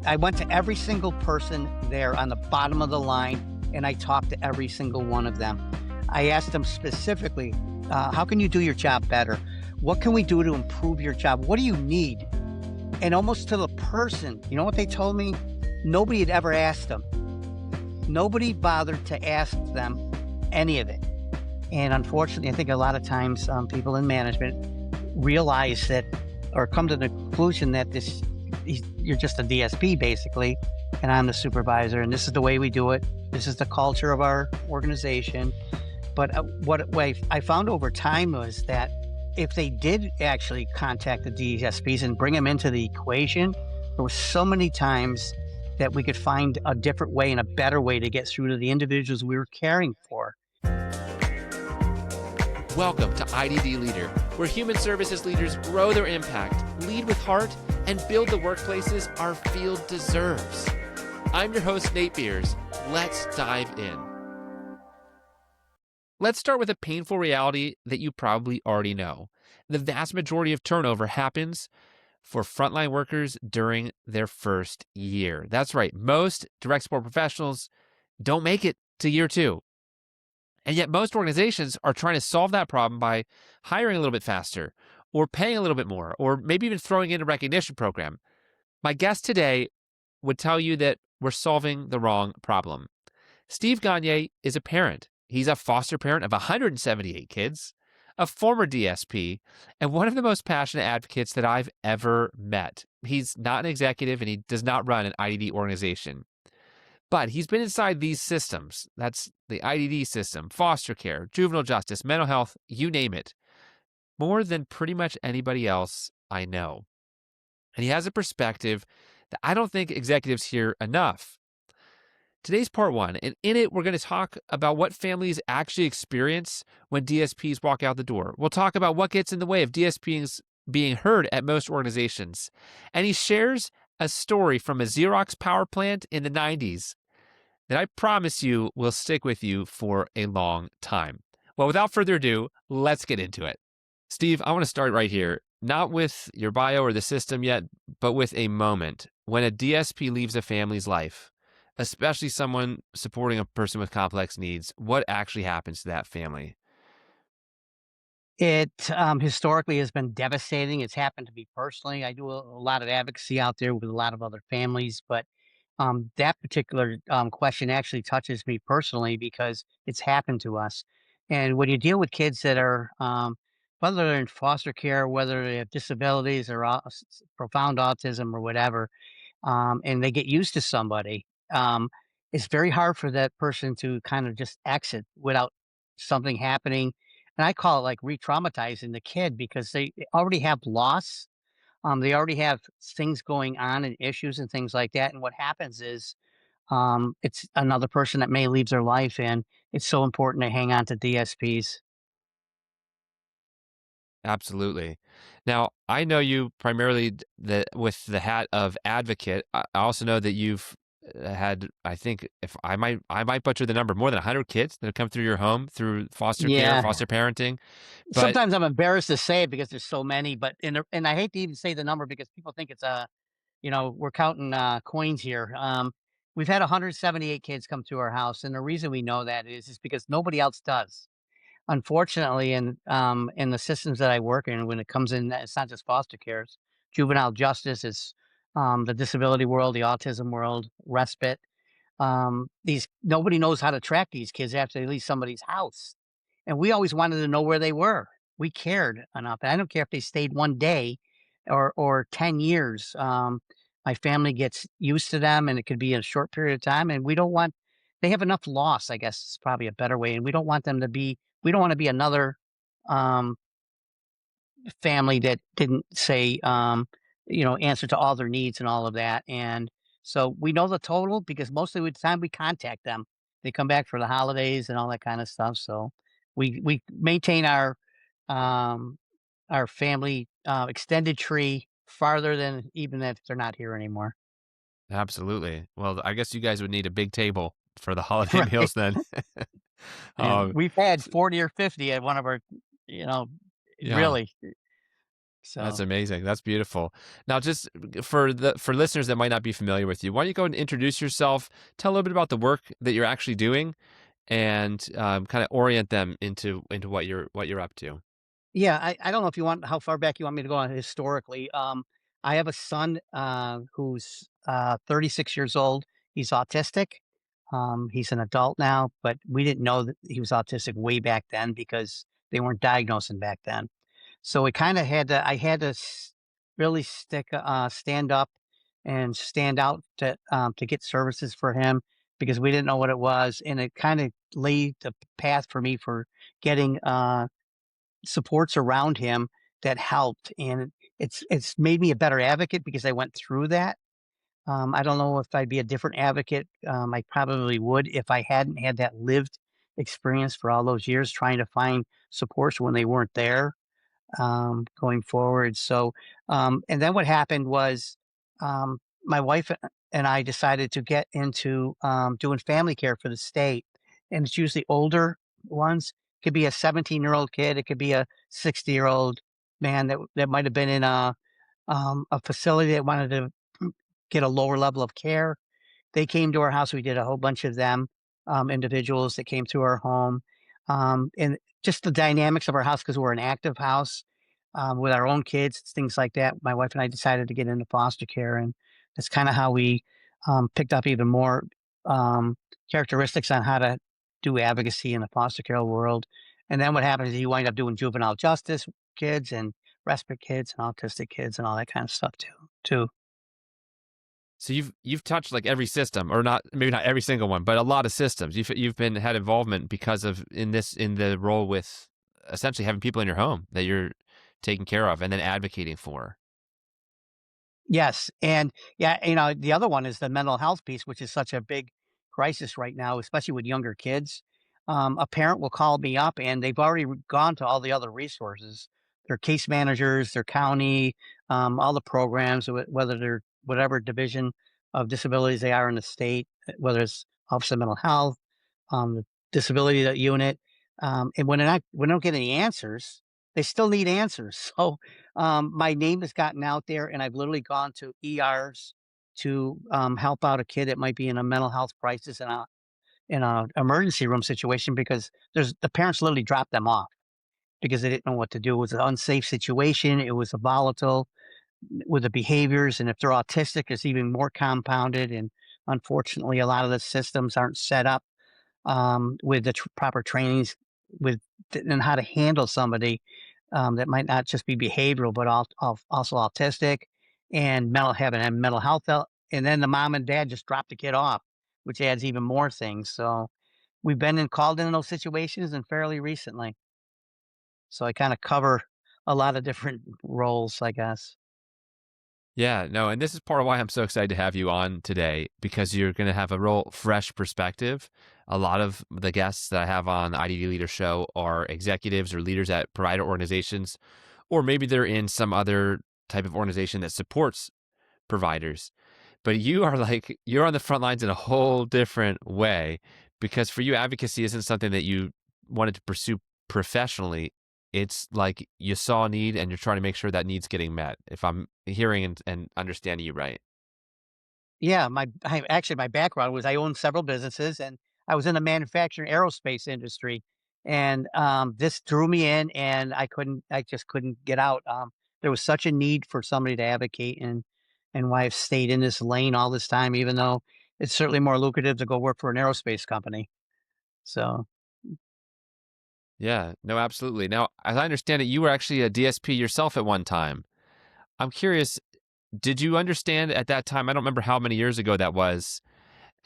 I went to every single person there on the bottom of the line, and I talked to every single one of them. I asked them specifically, how can you do your job better? What can we do to improve your job? What do you need? And almost to the person, you know what they told me? Nobody had ever asked them. Nobody bothered to ask them any of it. And unfortunately, I think a lot of times people in management realize that, or come to the conclusion that you're just a DSP basically, and I'm the supervisor, and this is the way we do it. This is the culture of our organization. But what I found over time was that if they did actually contact the DSPs and bring them into the equation, there were so many times that we could find a different way and a better way to get through to the individuals we were caring for. Welcome to IDD Leader, where human services leaders grow their impact, lead with heart, and build the workplaces our field deserves. I'm your host, Nate Beers. Let's dive in. Let's start with a painful reality that you probably already know. The vast majority of turnover happens for frontline workers during their first year. That's right. Most direct support professionals don't make it to year 2. And yet most organizations are trying to solve that problem by hiring a little bit faster or paying a little bit more, or maybe even throwing in a recognition program. My guest today would tell you that we're solving the wrong problem. Steve Gonyea is a parent. He's a foster parent of 178 kids, a former DSP, and one of the most passionate advocates that I've ever met. He's not an executive and he does not run an IDD organization. But he's been inside these systems. That's the IDD system, foster care, juvenile justice, mental health, you name it, more than pretty much anybody else I know. And he has a perspective that I don't think executives hear enough. Today's part 1, and in it, we're going to talk about what families actually experience when DSPs walk out the door. We'll talk about what gets in the way of DSPs being heard at most organizations. And he shares a story from a Xerox power plant in the 90s that I promise you will stick with you for a long time. Well, without further ado, let's get into it. Steve, I want to start right here, not with your bio or the system yet, but with a moment when a DSP leaves a family's life, especially someone supporting a person with complex needs. What actually happens to that family? It historically has been devastating. It's happened to me personally. I do a lot of advocacy out there with a lot of other families, but that particular question actually touches me personally because it's happened to us. And when you deal with kids that are, whether they're in foster care, whether they have disabilities or profound autism or whatever, and they get used to somebody, it's very hard for that person to kind of just exit without something happening. And I call it like re-traumatizing the kid because they already have loss. They already have things going on and issues and things like that. And what happens is it's another person that may leave their life. And it's so important to hang on to DSPs. Absolutely. Now, I know you primarily with the hat of advocate. I also know that you've had, I think, if I might butcher the number, more than 100 kids that have come through your home through foster care, Yeah. foster parenting. But Sometimes I'm embarrassed to say it because there's so many, but and I hate to even say the number because people think it's we're counting coins here. We've had 178 kids come through our house, and the reason we know that is because nobody else does. Unfortunately, in the systems that I work in, when it comes in, it's not just foster care, it's juvenile justice, it's the disability world, the autism world, respite. These nobody knows how to track these kids after they leave somebody's house, and we always wanted to know where they were. We cared enough. And I don't care if they stayed one day or 10 years. My family gets used to them, and it could be in a short period of time. And we don't want they have enough loss. I guess is probably a better way. And we don't want them to be. We don't want to be another um, family that didn't say answer to all their needs and all of that. And so we know the total because most of the time we contact them. They come back for the holidays and all that kind of stuff. So we maintain um, our family extended tree farther than even if they're not here anymore. absolutely. Well, I guess you guys would need a big table for the holiday Right. meals then. And um, we've had 40 or 50 at one of our, yeah. really. That's So amazing. That's beautiful. Now, just for listeners that might not be familiar with you, why don't you go and introduce yourself? Tell a little bit about the work that you're actually doing, and kind of orient them into what you're up to. yeah, I don't know if you want how far back you want me to go on historically. I have a son who's 36 years old. He's autistic. He's an adult now, but we didn't know that he was autistic way back then because they weren't diagnosing back then. So we kind of had to. I had to really stand up and stand out to get services for him because we didn't know what it was, and it kind of laid the path for me for getting supports around him that helped, and it's made me a better advocate because I went through that. I don't know if I'd be a different advocate. I probably would if I hadn't had that lived experience for all those years trying to find supports when they weren't there going forward. So, and then what happened was my wife and I decided to get into doing family care for the state, and it's usually older ones. It could be a 17-year-old kid. It could be a 60-year-old man that might have been in a facility that wanted to get a lower level of care. They came to our house. We did a whole bunch of them, individuals that came to our home, and just the dynamics of our house because we're an active house with our own kids, things like that. My wife and I decided to get into foster care, and that's kind of how we picked up even more um, characteristics on how to do advocacy in the foster care world. And then what happens is you wind up doing juvenile justice kids and respite kids and autistic kids and all that kind of stuff too. So you've touched like every system, or not maybe not every single one, but a lot of systems. You've been had involvement because of in the role with essentially having people in your home that you're taking care of and then advocating for. Yes, and yeah, the other one is the mental health piece, which is such a big crisis right now, especially with younger kids. A parent will call me up, and they've already gone to all the other resources, their case managers, their county, all the programs, whether they're whatever division of disabilities they are in the state, whether it's Office of Mental Health, the disability unit, and when they don't get any answers, they still need answers. So my name has gotten out there, and I've literally gone to ERs to help out a kid that might be in a mental health crisis in a emergency room situation because there's the parents literally dropped them off because they didn't know what to do. It was an unsafe situation. It was a volatile with the behaviors, and if they're autistic, it's even more compounded. And unfortunately, a lot of the systems aren't set up with the proper trainings with and how to handle somebody that might not just be behavioral, but also autistic and having a mental health. And then the mom and dad just drop the kid off, which adds even more things. So we've been called in those situations and fairly recently. So I kind of cover a lot of different roles, I guess. Yeah, no, and this is part of why I'm so excited to have you on today because you're going to have a real fresh perspective. A lot of the guests that I have on the IDD Leader Show are executives or leaders at provider organizations, or maybe they're in some other type of organization that supports providers. But you are like, you're on the front lines in a whole different way because for you, advocacy isn't something that you wanted to pursue professionally. It's like you saw a need and you're trying to make sure that need's getting met, if I'm hearing and understanding you right. Yeah, actually my background was I owned several businesses and I was in the manufacturing aerospace industry. And this drew me in and I just couldn't get out. There was such a need for somebody to advocate and why I've stayed in this lane all this time, even though it's certainly more lucrative to go work for an aerospace company. So Yeah, no, absolutely. Now, as I understand it, you were actually a DSP yourself at one time. I'm curious, did you understand at that time? I don't remember how many years ago that was,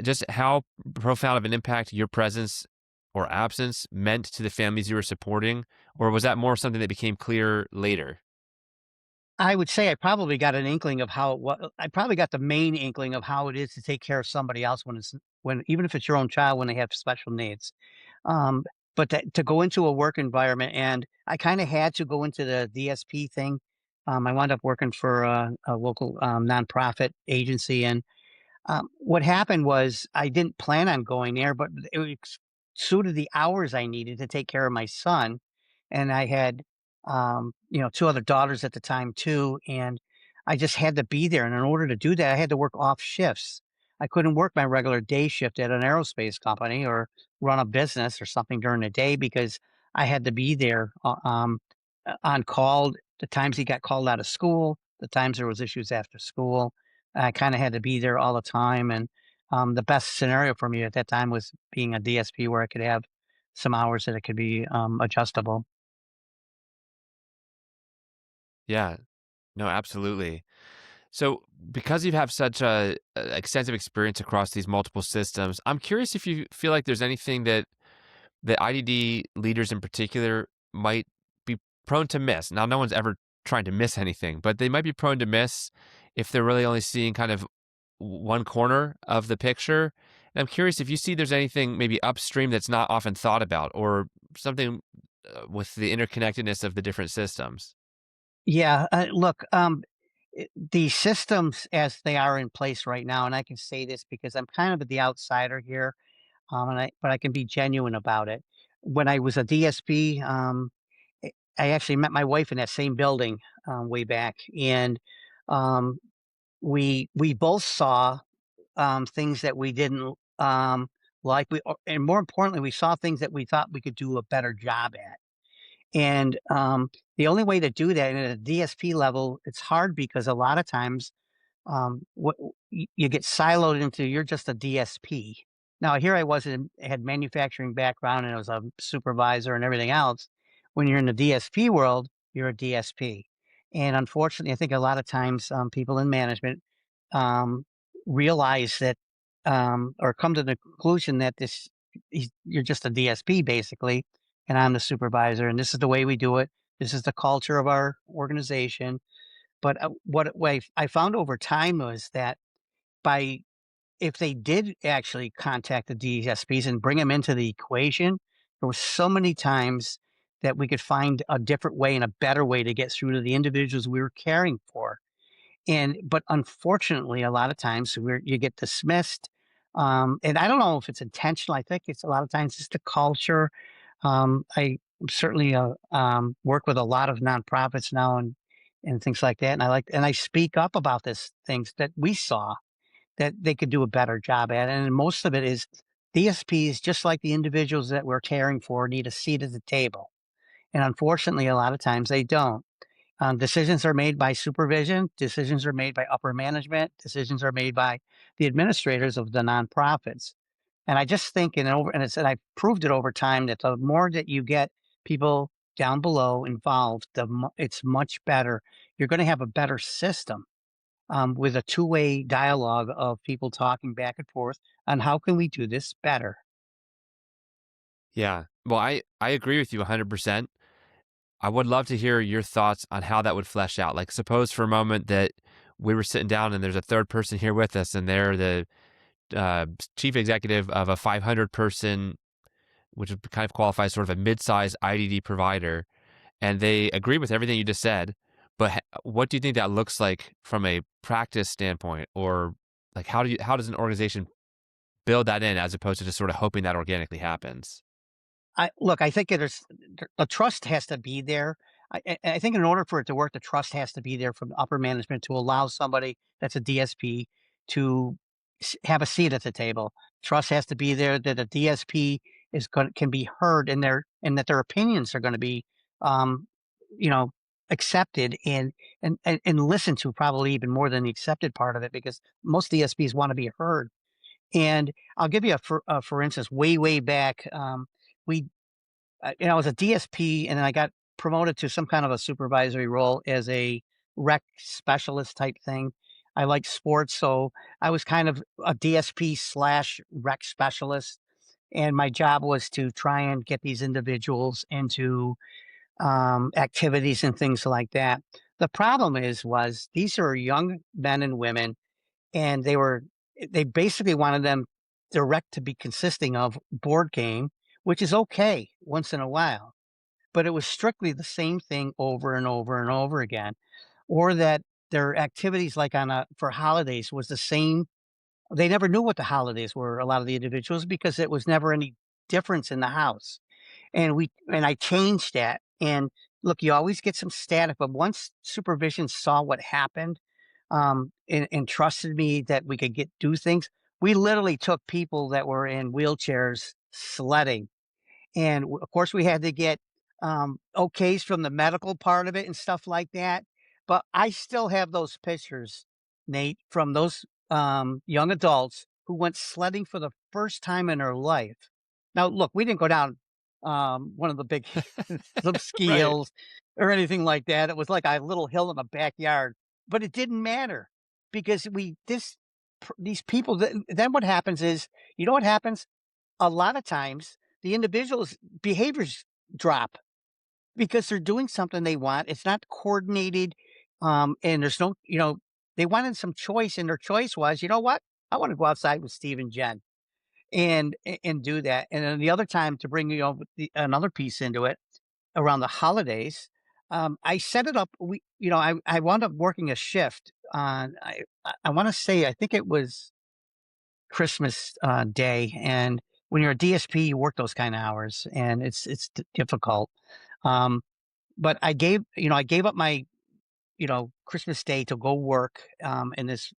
just how profound of an impact your presence or absence meant to the families you were supporting? Or was that more something that became clear later? I would say I probably got an inkling of how I probably got the main inkling of how it is to take care of somebody else when even if it's your own child when they have special needs. Um, but to go into a work environment, and I kind of had to go into the DSP thing. I wound up working for a local nonprofit agency, and what happened was I didn't plan on going there, but it suited the hours I needed to take care of my son, and I had 2 other daughters at the time too, and I just had to be there, and in order to do that, I had to work off shifts. I couldn't work my regular day shift at an aerospace company or run a business or something during the day because I had to be there, on call, the times he got called out of school, the times there was issues after school. I kinda had to be there all the time, and, the best scenario for me at that time was being a DSP where I could have some hours that it could be, adjustable. Yeah. No, absolutely. So, because you have such a extensive experience across these multiple systems, I'm curious if you feel like there's anything that IDD leaders in particular might be prone to miss. Now, no one's ever trying to miss anything, but they might be prone to miss if they're really only seeing kind of one corner of the picture. And I'm curious if you see there's anything maybe upstream that's not often thought about, or something with the interconnectedness of the different systems. Yeah, look, the systems as they are in place right now, and I can say this because I'm kind of the outsider here, but I can be genuine about it. When I was a DSP, I actually met my wife in that same building way back, and um, we both saw things that we didn't like. And more importantly, we saw things that we thought we could do a better job at. And, the only way to do that at a DSP level, it's hard because a lot of times, what you get siloed into you're just a DSP. Now here I was had manufacturing background and I was a supervisor and everything else. When you're in the DSP world, you're a DSP. And unfortunately, I think a lot of times, people in management, um, realize that, or come to the conclusion that you're just a DSP basically, and I'm the supervisor, and this is the way we do it. This is the culture of our organization. But what I found over time was that by if they did actually contact the DSPs and bring them into the equation, there were so many times that we could find a different way and a better way to get through to the individuals we were caring for. But unfortunately, a lot of times you get dismissed, and I don't know if it's intentional. I think it's a lot of times it's the culture. I certainly work with a lot of nonprofits now and things like that, and I speak up about this things that we saw that they could do a better job at, and most of it is DSPs, just like the individuals that we're caring for, need a seat at the table, and unfortunately, a lot of times they don't. Decisions are made by supervision, decisions are made by upper management, decisions are made by the administrators of the nonprofits. And I just think, and I've proved it over time that the more that you get people down below involved, it's much better. You're going to have a better system with a two-way dialogue of people talking back and forth on how can we do this better. Yeah. Well, I agree with you 100%. I would love to hear your thoughts on how that would flesh out. Like, suppose for a moment that we were sitting down and there's a third person here with us, and they're the chief executive of a 500 person, which would kind of qualify as sort of a mid-sized IDD provider, and they agree with everything you just said. But what do you think that looks like from a practice standpoint, or like how does an organization build that in as opposed to just sort of hoping that organically happens? I think the trust has to be there. I think in order for it to work, the trust has to be there from upper management to allow somebody that's a DSP to have a seat at the table. Trust has to be there that a DSP can be heard and that their opinions are going to be, um, you know, accepted and listened to probably even more than the accepted part of it because most DSPs want to be heard. And I'll give you for instance, way back, we I was a DSP, and then I got promoted to some kind of a supervisory role as a rec specialist type thing. I like sports, so I was kind of a DSP slash rec specialist, and my job was to try and get these individuals into activities and things like that. The problem was these are young men and women, and they basically wanted them direct to be consisting of board game, which is okay once in a while, but it was strictly the same thing over and over and over again, or that their activities like for holidays was the same. They never knew what the holidays were, a lot of the individuals, because it was never any difference in the house. And I changed that, and look, you always get some static, but once supervision saw what happened, and trusted me that we could do things, we literally took people that were in wheelchairs sledding. And of course, we had to get okays from the medical part of it and stuff like that. But I still have those pictures, Nate, from those young adults who went sledding for the first time in their life. Now, look, we didn't go down one of the big some ski Right. hills or anything like that. It was like a little hill in the backyard, but it didn't matter because these people. Then what happens is, you know what happens? A lot of times the individual's behaviors drop because they're doing something they want. It's not coordinated. And there's no, they wanted some choice, and their choice was, you know what? I want to go outside with Steve and Jen and do that. And then the other time to bring another piece into it around the holidays, I set it up. I wound up working a shift on. I want to say I think it was Christmas, day, and when you're a DSP, you work those kinda hours, and it's difficult, um, but I gave up my, Christmas Day to go work, in this,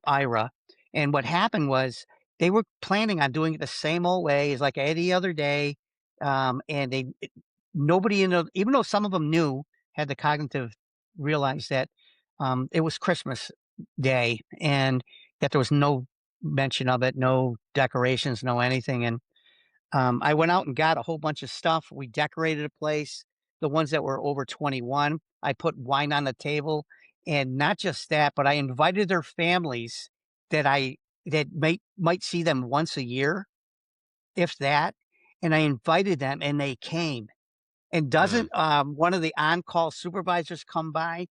IRA, and what happened was they were planning on doing it the same old way as like any other day, and nobody even though some of them knew, had the cognitive realize that, it was Christmas Day and that there was no mention of it, no decorations, no anything, and I went out and got a whole bunch of stuff. We decorated a place. The ones that were over 21, I put wine on the table, and not just that, but I invited their families that I that might see them once a year, if that, and I invited them, and they came. And Mm, doesn't one of the on-call supervisors come by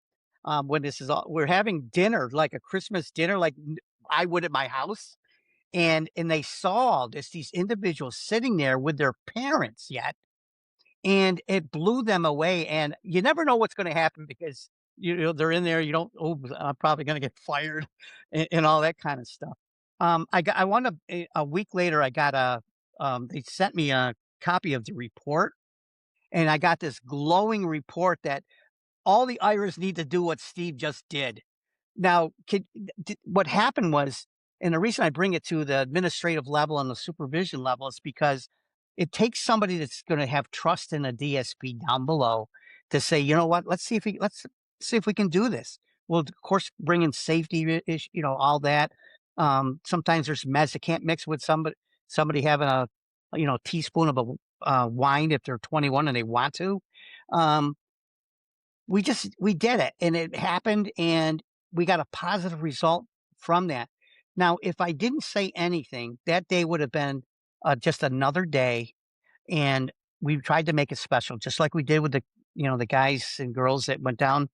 when this is all? We're having dinner, like a Christmas dinner, like I would at my house, and they saw these individuals sitting there with their parents yet, and it blew them away, and you never know what's gonna happen because, they're in there, you don't, "Oh, I'm probably gonna get fired," and all that kinda stuff. I wound up a week later, I got they sent me a copy of the report, and I got this glowing report that all the Irish need to do what Steve just did. Now, what happened was, and the reason I bring it to the administrative level and the supervision level is because it takes somebody that's going to have trust in a DSP down below to say, you know what, let's see if we can do this. Well, of course, bring in safety, all that. Sometimes there's meds that can't mix with somebody having a teaspoon of a wine if they're 21 and they want to. Um, we did it, and it happened, and we got a positive result from that. Now, if I didn't say anything, that day would have been, just another day, and we tried to make it special, just like we did with the guys and girls that went down,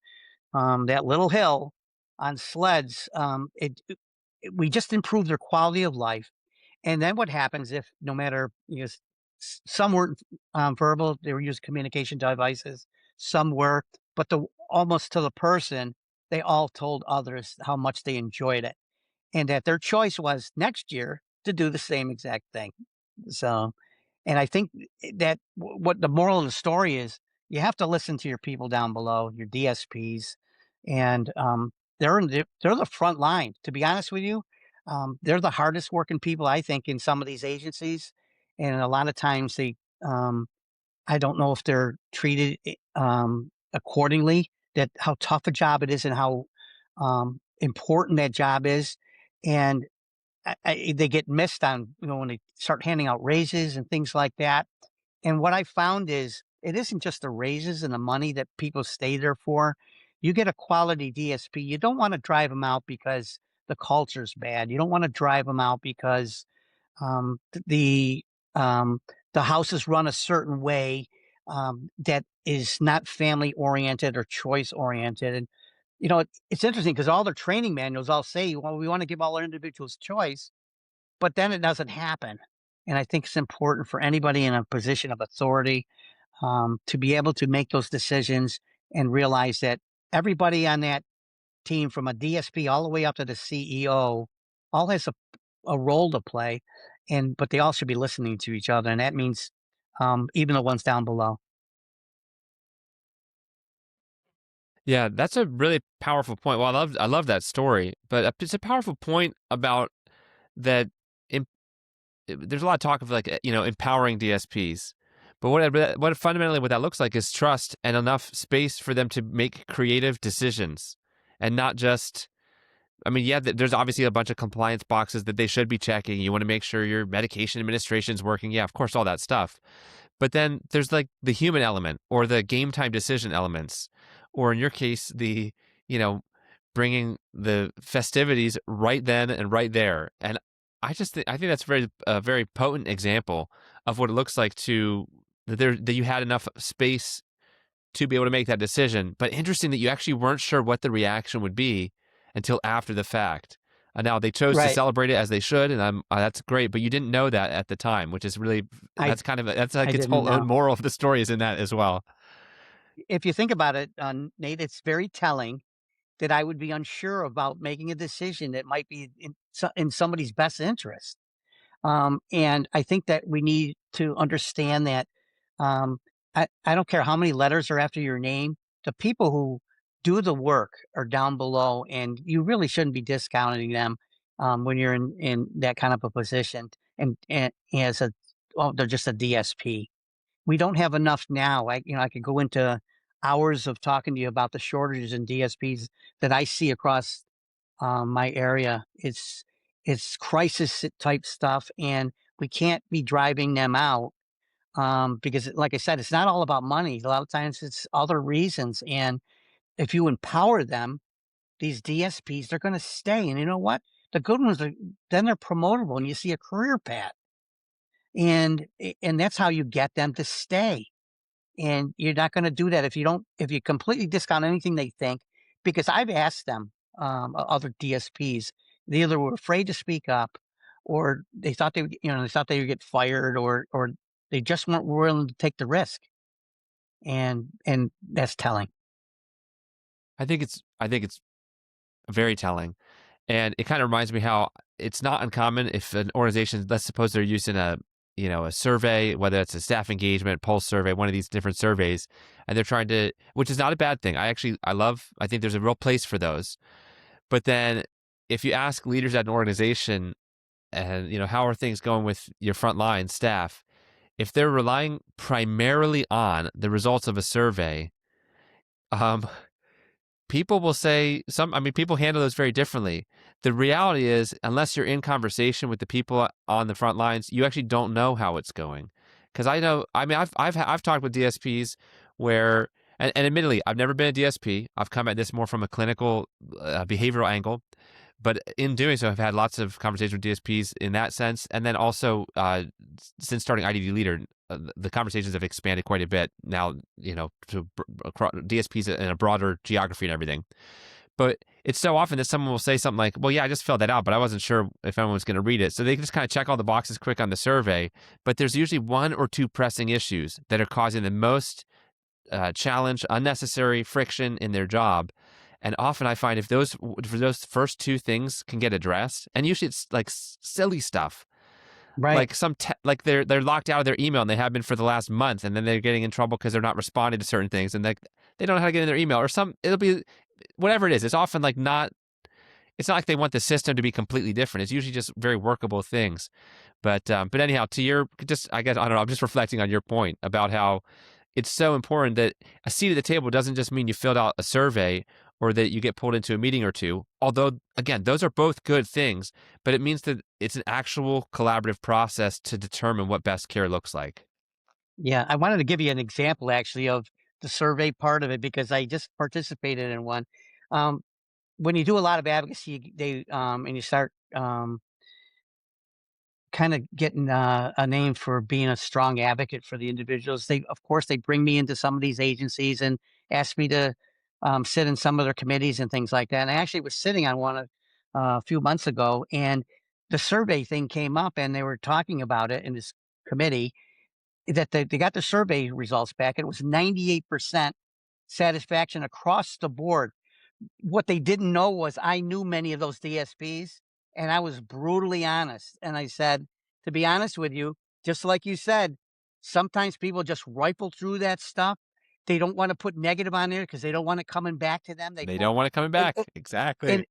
that little hill on sleds. We just improved their quality of life. And then what happens if no matter, some weren't, verbal, they were using communication devices, some were, but almost to the person, they all told others how much they enjoyed it, and that their choice was next year to do the same exact thing. So, and I think that what the moral of the story is, you have to listen to your people down below, your DSPs, and they're the front line. To be honest with you, they're the hardest working people I think in some of these agencies, and a lot of times I don't know if they're treated accordingly. That how tough a job it is and how important that job is, and they get missed on, when they start handing out raises and things like that. And what I found is it isn't just the raises and the money that people stay there for. You get a quality DSP. You don't want to drive them out because the culture's bad. You don't want to drive them out because um, the house is run a certain way that is not family oriented or choice oriented. And it's interesting because all their training manuals all say, well, we want to give all our individuals choice, but then it doesn't happen. And I think it's important for anybody in a position of authority to be able to make those decisions and realize that everybody on that team, from a DSP all the way up to the CEO, all has a role to play, but they all should be listening to each other, and that means even the ones down below. Yeah, that's a really powerful point. Well, I love that story, but it's a powerful point about that. Im- there's a lot of talk of like empowering DSPs, but what fundamentally what that looks like is trust and enough space for them to make creative decisions, and not just. I mean, yeah, there's obviously a bunch of compliance boxes that they should be checking. You want to make sure your medication administration is working. Yeah, of course, all that stuff. But then there's like the human element or the game time decision elements, or in your case, you know, bringing the festivities right then and right there. And I think that's a very potent example of what it looks like that you had enough space to be able to make that decision. But interesting that you actually weren't sure what the reaction would be until after the fact. And now they chose to Right. celebrate it as they should, and that's great. But you didn't know that at the time, which is really I that's like I its didn't whole own know. moral of the story is in that as well. If you think about it, Nate, it's very telling that I would be unsure about making a decision that might be in somebody's best interest. And I think that we need to understand that I don't care how many letters are after your name, the people who do the work are down below, and you really shouldn't be discounting them when you're in that kind of a position. And as a, well, they're just a DSP. We don't have enough now. I could go into hours of talking to you about the shortages in DSPs that I see across my area. It's crisis type stuff, and we can't be driving them out because, like I said, it's not all about money. A lot of times, it's other reasons. And if you empower them, these DSPs, they're going to stay. And you know what? The good ones are then they're promotable, and you see a career path, and that's how you get them to stay. And you're not going to do that if you completely discount anything they think, because I've asked them, other DSPs, they either were afraid to speak up or they thought they thought they would get fired or they just weren't willing to take the risk. And that's telling. I think it's very telling. And it kind of reminds me how it's not uncommon if an organization, let's suppose they're using a survey, whether it's a staff engagement, pulse survey, one of these different surveys, and they're trying to, which is not a bad thing. I think there's a real place for those. But then if you ask leaders at an organization and, how are things going with your frontline staff, if they're relying primarily on the results of a survey, um, people will say people handle those very differently. The reality is, unless you're in conversation with the people on the front lines, you actually don't know how it's going. Because I've talked with DSPs where, and admittedly, I've never been a DSP. I've come at this more from a clinical, behavioral angle. But in doing so, I've had lots of conversations with DSPs in that sense. And then also, since starting IDD Leader, the conversations have expanded quite a bit now, to DSPs in a broader geography and everything. But it's so often that someone will say something like, well, yeah, I just filled that out, but I wasn't sure if anyone was going to read it. So they can just kind of check all the boxes quick on the survey. But there's usually one or two pressing issues that are causing the most challenge, unnecessary friction in their job. And often I find if those first two things can get addressed, and usually it's like silly stuff, Right. like like they're locked out of their email and they have been for the last month, and then they're getting in trouble because they're not responding to certain things, and they don't know how to get in their email or it'll be whatever it is. It's often like not. It's not like they want the system to be completely different. It's usually just very workable things. But anyhow, to your just I guess I don't know. I'm just reflecting on your point about how it's so important that a seat at the table doesn't just mean you filled out a survey or that you get pulled into a meeting or two. Although, again, those are both good things, but it means that it's an actual collaborative process to determine what best care looks like. Yeah, I wanted to give you an example actually of the survey part of it because I just participated in one. Um, when you do a lot of advocacy, and you start kind of getting a name for being a strong advocate for the individuals. Of course, they bring me into some of these agencies and ask me to sit in some of their committees and things like that. And I actually was sitting on one a few months ago, and the survey thing came up, and they were talking about it in this committee that they got the survey results back. And it was 98% satisfaction across the board. What they didn't know was I knew many of those DSPs, and I was brutally honest. And I said, to be honest with you, just like you said, sometimes people just rifle through that stuff. They don't wanna put negative on there because they don't want it coming back to them. They They won't don't want it coming and back. and Exactly.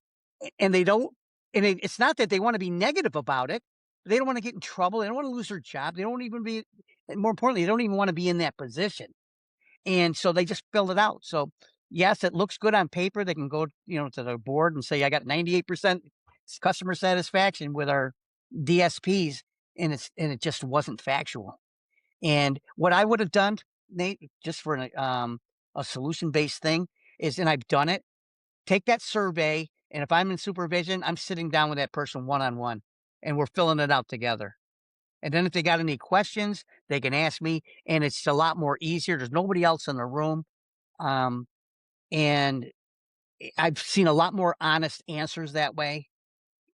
and they don't and it's not that they wanna be negative about it. They don't wanna get in trouble. They don't wanna lose their job. They don't even be and more importantly, they don't even wanna be in that position. And so they just filled it out. So, yes, it looks good on paper. They can go, to the board and say, "I got 98% customer satisfaction with our DSPs," and it just wasn't factual. And what I would have done, Nate, just for a solution-based thing is, and I've done it, take that survey, and if I'm in supervision, I'm sitting down with that person one-on-one, and we're filling it out together. And then if they got any questions, they can ask me, and it's a lot more easier. There's nobody else in the room. Um, and I've seen a lot more honest answers that way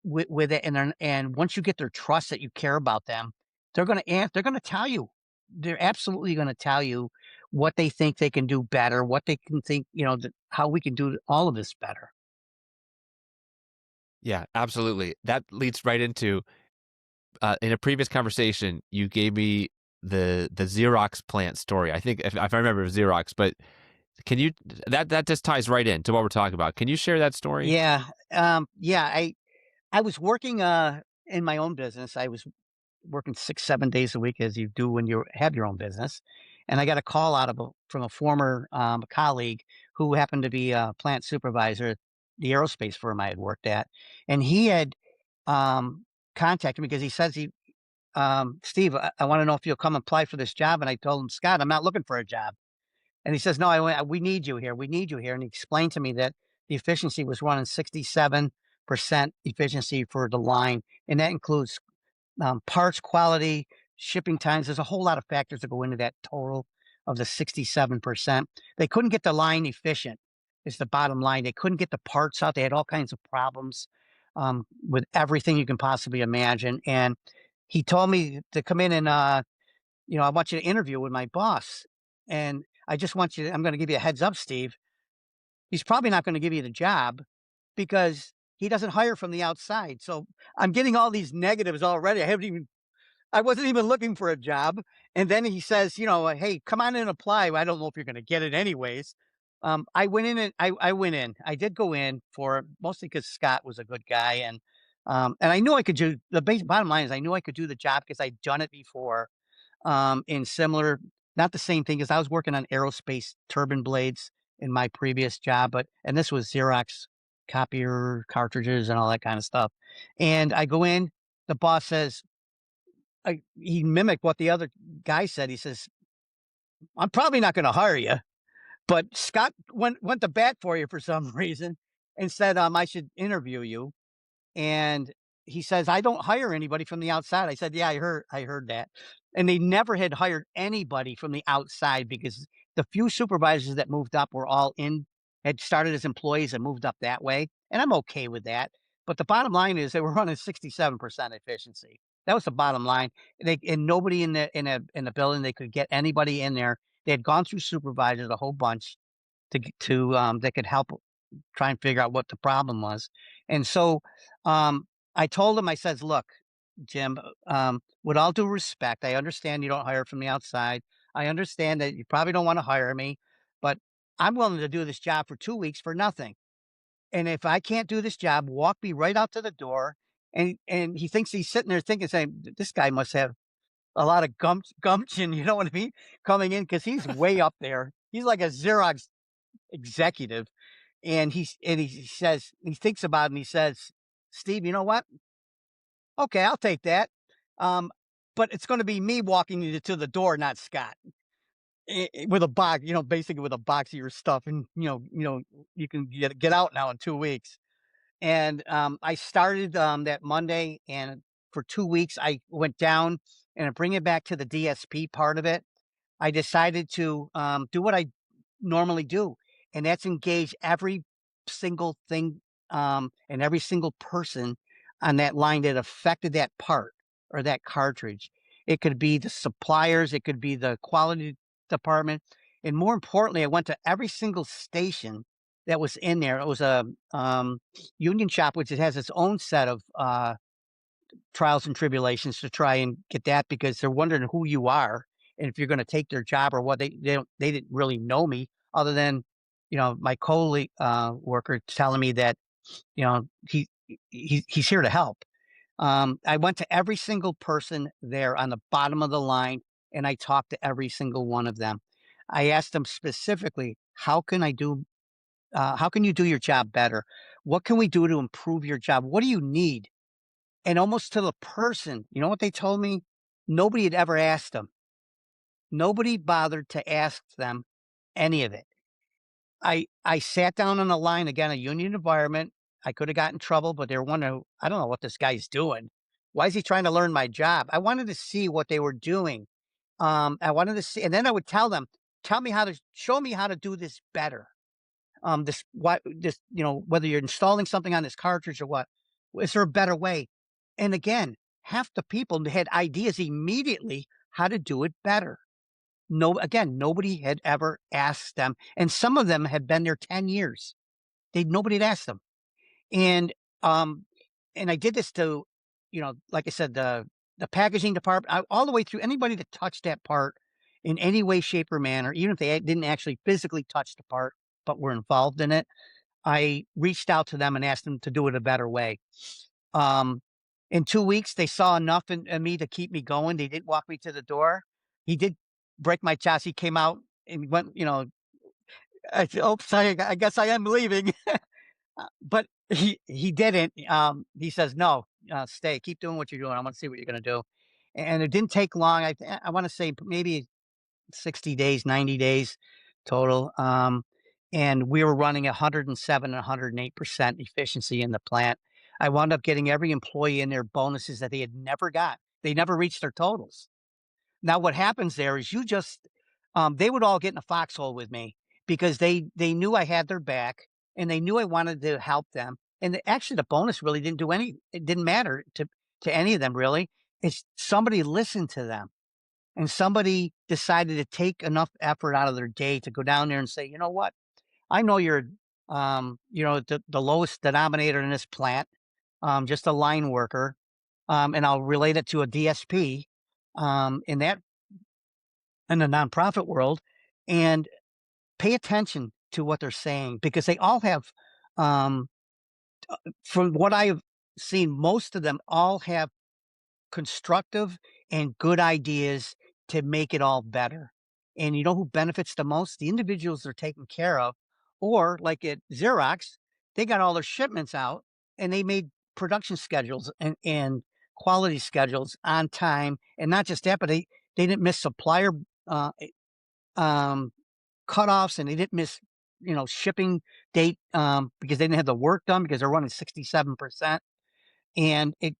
with it. And once you get their trust that you care about them, they're gonna tell you. They're absolutely gonna tell you what they think they can do better, what they can think, how we can do all of this better. Yeah, absolutely. That leads right into in a previous conversation, you gave me the Xerox plant story. I think if I remember it was Xerox, but can you that just ties right in to what we're talking about. Can you share that story? Yeah. Yeah, I was working in my own business. I was working 6, 7 days a week as you do when you have your own business. And I got a call from a former colleague who happened to be a plant supervisor at the aerospace firm I had worked at. And he had um, contacted me because he says, Steve, I want to know if you'll come apply for this job. And I told him, Scott, I'm not looking for a job. And he says, no, we need you here. We need you here. And he explained to me that the efficiency was running 67% efficiency for the line. And that includes parts quality, shipping times. There's a whole lot of factors that go into that total of the 67%. They couldn't get the line efficient, is the bottom line. They couldn't get the parts out. They had all kinds of problems with everything you can possibly imagine. And he told me to come in and, I want you to interview with my boss. And I just want you to, I'm going to give you a heads up, Steve. He's probably not going to give you the job because he doesn't hire from the outside. So I'm getting all these negatives already. I wasn't even looking for a job. And then he says, hey, come on in and apply. I don't know if you're going to get it anyways. I went in and I went in. I did go in for it, mostly because Scott was a good guy. And I knew I could do bottom line is I knew I could do the job because I'd done it before in similar, not the same thing, because I was working on aerospace turbine blades in my previous job, and this was Xerox copier cartridges and all that kind of stuff. And I go in, the boss says, he mimicked what the other guy said. He says, I'm probably not going to hire you, but Scott went to bat for you for some reason and said, I should interview you. And he says, "I don't hire anybody from the outside." I said, "Yeah, I heard that." And they never had hired anybody from the outside because the few supervisors that moved up were all had started as employees and moved up that way, and I'm okay with that. But the bottom line is they were running 67% efficiency. That was the bottom line. And nobody in the building, they could get anybody in there. They had gone through supervisors a whole bunch that could help try and figure out what the problem was. And so, I told him, I says, "Look, Jim, with all due respect, I understand you don't hire from the outside. I understand that you probably don't want to hire me, but I'm willing to do this job for 2 weeks for nothing. And if I can't do this job, walk me right out to the door." And he thinks he's sitting there thinking, saying, "This guy must have a lot of gumption," you know what I mean, coming in because he's way up there. He's like a Xerox executive. And he says, he thinks about it and he says, "Steve, you know what? Okay, I'll take that. Um, but it's going to be me walking you to the door, not Scott, with a box, basically with a box of your stuff, and you can get out now in 2 weeks." And I started that Monday, and for 2 weeks I went down and I bring it back to the DSP part of it. I decided to do what I normally do, and that's engage every single thing and every single person on that line that affected that part or that cartridge. It could be the suppliers, it could be the quality department, and more importantly, I went to every single station that was in there. It was a union shop, which it has its own set of trials and tribulations to try and get that because they're wondering who you are. and if you're gonna take their job or what. They didn't really know me other than, my colleague worker telling me that, he's here to help. I went to every single person there on the bottom of the line, and I talked to every single one of them. I asked them specifically, how can you do your job better? What can we do to improve your job? What do you need?" And almost to the person, you know what they told me? Nobody had ever asked them. Nobody bothered to ask them any of it. I sat down on the line again, a union environment. I could have got in trouble, but they were wondering, I don't know what this guy's doing. Why is he trying to learn my job? I wanted to see what they were doing. I wanted to see, and then I would tell them, show me how to do this better. Whether you're installing something on this cartridge or what, is there a better way? And again, half the people had ideas immediately how to do it better. No, again, nobody had ever asked them, and some of them had been there 10 years. Nobody had asked them. And, um, and I did this to, like I said, the packaging department, all the way through anybody that touched that part in any way, shape, or manner, even if they didn't actually physically touch the part, but were involved in it. I reached out to them and asked them to do it a better way. Um, in 2 weeks, they saw enough in me to keep me going. They didn't walk me to the door. He did break my chassis. He came out and went, I said, "Oops, I guess I am leaving." But he didn't. He says, "No, stay. Keep doing what you're doing. I want to see what you're going to do." And it didn't take long. I want to say maybe 60 days, 90 days total. And we were running 107 and 108% efficiency in the plant. I wound up getting every employee in their bonuses that they had never got. They never reached their totals. Now, what happens there is they would all get in a foxhole with me because they knew I had their back and they knew I wanted to help them. And actually, the bonus really didn't do it didn't matter to any of them really. It's somebody listened to them and somebody decided to take enough effort out of their day to go down there and say, you know what? I know you're, the lowest denominator in this plant, just a line worker, and I'll relate it to a DSP, in the nonprofit world, and pay attention to what they're saying because they all have, um, from what I've seen, most of them all have constructive and good ideas to make it all better. And you know who benefits the most? The individuals they're taking care of. Or like at Xerox, they got all their shipments out and they made production schedules and quality schedules on time. And not just that, but they didn't miss supplier uh, um, cutoffs and they didn't miss, shipping date because they didn't have the work done because they're running 67%. And it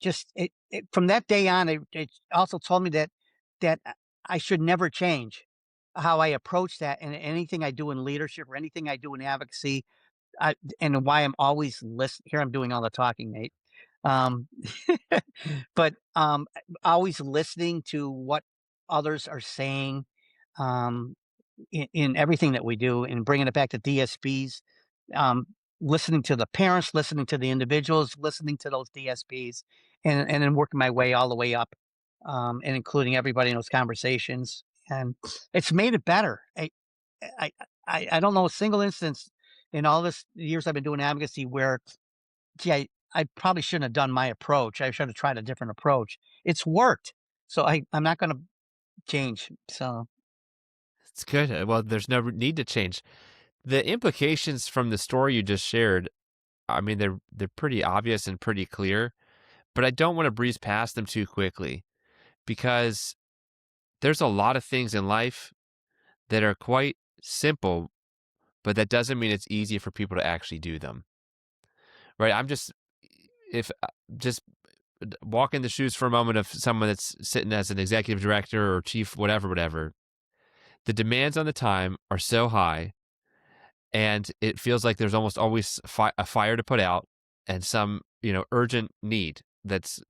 from that day on, it also told me that I should never change how I approach that and anything I do in leadership or anything I do in advocacy, and why I'm always listening. Here I'm doing all the talking, Nate. Um, but, always listening to what others are saying, um, in everything that we do and bringing it back to DSPs, um, listening to the parents, listening to the individuals, listening to those DSPs, and then working my way all the way up, and including everybody in those conversations. And it's made it better. I, I don't know a single instance in all this years I've been doing advocacy where, gee, I probably shouldn't have done my approach. I should have tried a different approach. It's worked. So I'm not going to change. So It's good. Well, there's no need to change. The implications from the story you just shared, I mean, they're pretty obvious and pretty clear, but I don't want to breeze past them too quickly because there's a lot of things in life that are quite simple, but that doesn't mean it's easy for people to actually do them. Right? If just walk in the shoes for a moment of someone that's sitting as an executive director or chief, whatever, the demands on the time are so high and it feels like there's almost always a fire to put out and some, urgent need that's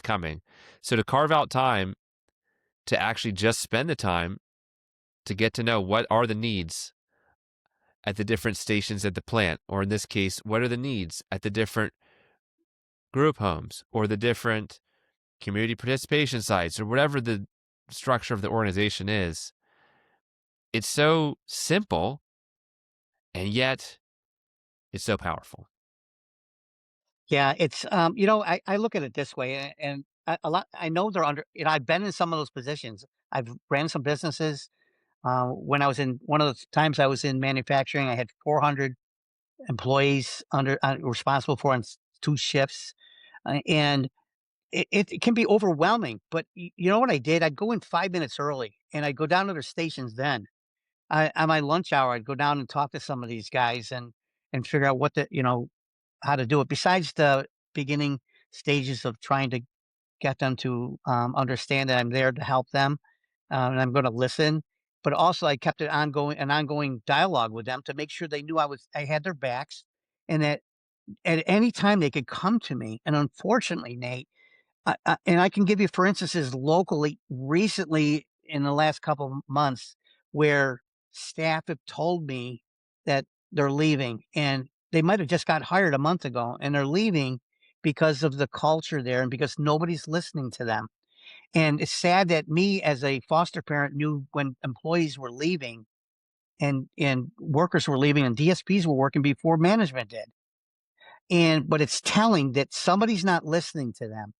coming. So to carve out time to actually just spend the time to get to know what are the needs at the different stations at the plant, or in this case, what are the needs at the different group homes or the different community participation sites or whatever the structure of the organization is, it's so simple and yet it's so powerful. Yeah, it's, I look at it this way, and a lot I know they're under I've been in some of those positions. I've ran some businesses. When I was in one of the times I was in manufacturing, I had 400 employees responsible for on 2 shifts, and it can be overwhelming, but you know what I did? I'd go in 5 minutes early, and I'd go down to their stations then. On my lunch hour, I'd go down and talk to some of these guys and figure out how to do it. Besides the beginning stages of trying to get them to, understand that I'm there to help them, and I'm gonna listen, but also I kept an ongoing dialogue with them to make sure they knew I had their backs, and that at any time they could come to me, and unfortunately, Nate, and I can give you for instances locally recently in the last couple of months where staff have told me that they're leaving, and they might have just got hired a month ago, and they're leaving because of the culture there and because nobody's listening to them. And it's sad that me as a foster parent knew when employees were leaving and workers were leaving and DSPs were working before management did. But it's telling that somebody's not listening to them.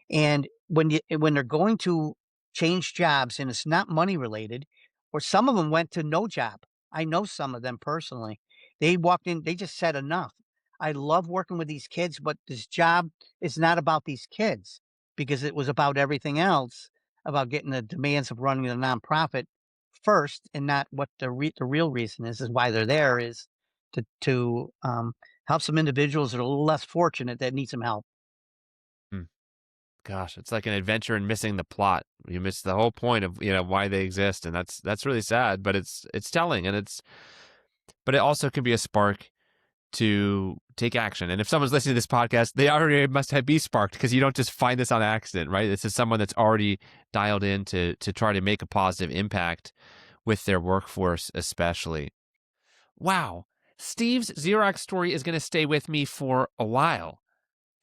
And when they're going to change jobs and it's not money related, or some of them went to no job. I know some of them personally. They walked in, they just said enough. I love working with these kids, but this job is not about these kids because it was about everything else, about getting the demands of running the nonprofit first, and not what the real reason is why they're there is to help some individuals that are a little less fortunate that need some help. Hmm. Gosh, it's like an adventure and missing the plot. You miss the whole point of, why they exist, and that's really sad, but it's telling, and but it also can be a spark to take action. And if someone's listening to this podcast, they already must have be sparked, because you don't just find this on accident, right? This is someone that's already dialed in to try to make a positive impact with their workforce, especially. Wow. Steve's Xerox story is going to stay with me for a while.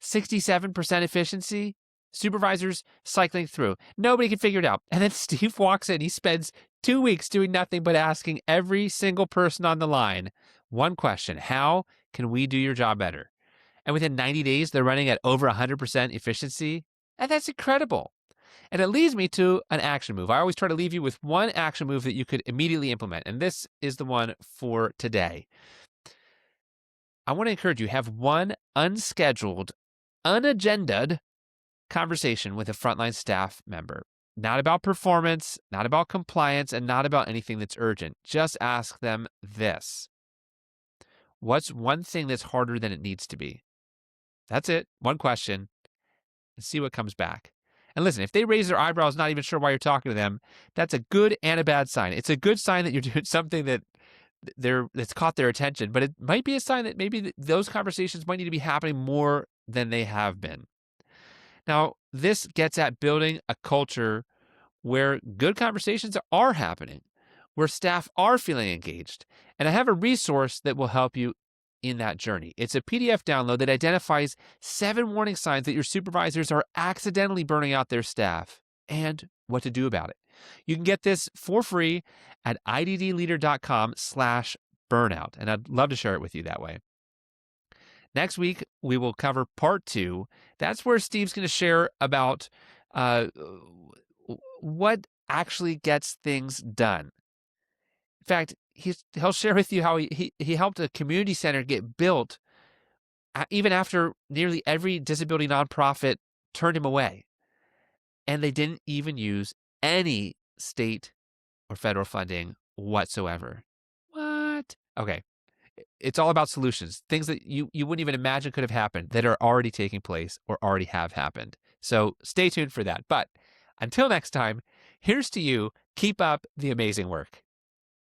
67% efficiency, supervisors cycling through. Nobody can figure it out. And then Steve walks in. He spends 2 weeks doing nothing but asking every single person on the line one question: how can we do your job better? And within 90 days, they're running at over 100% efficiency. And that's incredible. And it leads me to an action move. I always try to leave you with one action move that you could immediately implement. And this is the one for today. I want to encourage you, have one unscheduled, unagended conversation with a frontline staff member. Not about performance, not about compliance, and not about anything that's urgent. Just ask them this: what's one thing that's harder than it needs to be? That's it. One question, and see what comes back. And listen, if they raise their eyebrows, not even sure why you're talking to them, that's a good and a bad sign. It's a good sign that you're doing something that's caught their attention, but it might be a sign that maybe those conversations might need to be happening more than they have been. Now, this gets at building a culture where good conversations are happening, where staff are feeling engaged. And I have a resource that will help you in that journey. It's a PDF download that identifies 7 warning signs that your supervisors are accidentally burning out their staff and what to do about it. You can get this for free at iddleader.com/burnout. And I'd love to share it with you that way. Next week, we will cover part 2. That's where Steve's going to share about uh, what actually gets things done. In fact, he'll share with you how he helped a community center get built even after nearly every disability nonprofit turned him away. And they didn't even use any state or federal funding whatsoever. What? Okay. It's all about solutions, things that you wouldn't even imagine could have happened that are already taking place or already have happened. So stay tuned for that. But until next time, here's to you. Keep up the amazing work.